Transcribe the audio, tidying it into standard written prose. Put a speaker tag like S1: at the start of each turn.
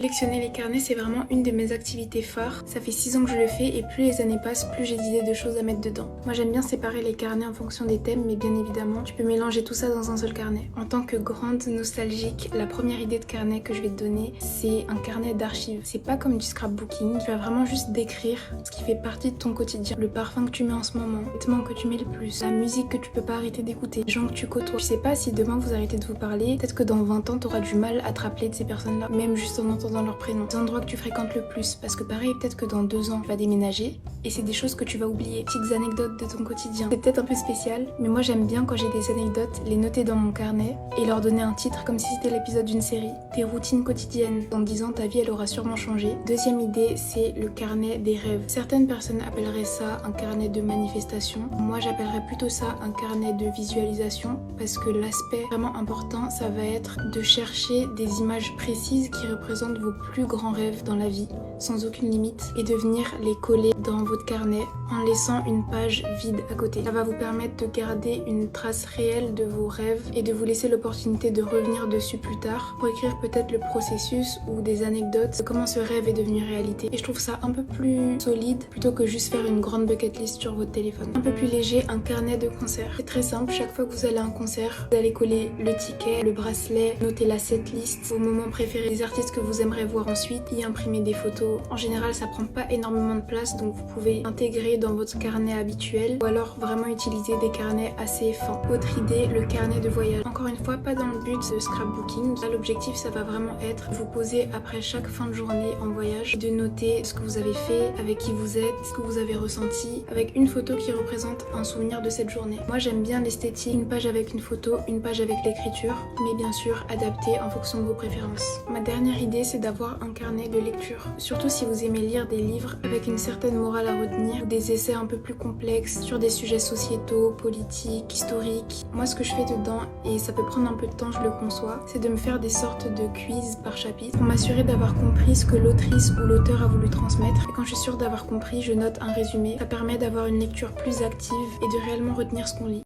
S1: Collectionner les carnets, c'est vraiment une de mes activités phares. Ça fait 6 ans que je le fais et plus les années passent, plus j'ai d'idées de choses à mettre dedans. Moi j'aime bien séparer les carnets en fonction des thèmes, mais bien évidemment, tu peux mélanger tout ça dans un seul carnet. En tant que grande nostalgique, la première idée de carnet que je vais te donner, c'est un carnet d'archives. C'est pas comme du scrapbooking, tu vas vraiment juste décrire ce qui fait partie de ton quotidien. Le parfum que tu mets en ce moment, les vêtements que tu mets le plus, la musique que tu peux pas arrêter d'écouter, les gens que tu côtoies. Je sais pas si demain vous arrêtez de vous parler, peut-être que dans 20 ans t'auras du mal à te rappeler de ces personnes-là, même juste en entendant leur prénom, les endroits que tu fréquentes le plus, parce que pareil, peut-être que dans 2 ans tu vas déménager et c'est des choses que tu vas oublier, petites anecdotes de ton quotidien. C'est peut-être un peu spécial, mais moi j'aime bien quand j'ai des anecdotes, les noter dans mon carnet et leur donner un titre comme si c'était l'épisode d'une série. Tes routines quotidiennes, dans 10 ans ta vie elle aura sûrement changé. Deuxième idée, c'est le carnet des rêves. Certaines personnes appelleraient ça un carnet de manifestation. Moi j'appellerais plutôt ça un carnet de visualisation, parce que l'aspect vraiment important, ça va être de chercher des images précises qui représentent vos plus grands rêves dans la vie, sans aucune limite, et de venir les coller dans votre carnet en laissant une page vide à côté. Ça va vous permettre de garder une trace réelle de vos rêves et de vous laisser l'opportunité de revenir dessus plus tard pour écrire peut-être le processus ou des anecdotes de comment ce rêve est devenu réalité. Et je trouve ça un peu plus solide plutôt que juste faire une grande bucket list sur votre téléphone. Un peu plus léger, un carnet de concert. C'est très simple, chaque fois que vous allez à un concert, vous allez coller le ticket, le bracelet, noter la setlist, vos moments préférés, les artistes que vous aimeriez voir ensuite, y imprimer des photos. En général, ça prend pas énormément de place, donc vous pouvez intégrer dans votre carnet habituel ou alors vraiment utiliser des carnets assez fins. Autre idée, le carnet de voyage. Encore une fois, pas dans le but de scrapbooking. Là, l'objectif, ça va vraiment être de vous poser après chaque fin de journée en voyage, de noter ce que vous avez fait, avec qui vous êtes, ce que vous avez ressenti, avec une photo qui représente un souvenir de cette journée. Moi, j'aime bien l'esthétique, une page avec une photo, une page avec l'écriture, mais bien sûr adapté en fonction de vos préférences. Ma dernière idée, c'est d'avoir un carnet de lecture. Surtout si vous aimez lire des livres avec une certaine morale à retenir, ou des essais un peu plus complexes sur des sujets sociétaux, politiques, historiques. Moi, ce que je fais dedans, et ça peut prendre un peu de temps, je le conçois, c'est de me faire des sortes de quiz par chapitre pour m'assurer d'avoir compris ce que l'autrice ou l'auteur a voulu transmettre. Et quand je suis sûre d'avoir compris, je note un résumé. Ça permet d'avoir une lecture plus active et de réellement retenir ce qu'on lit.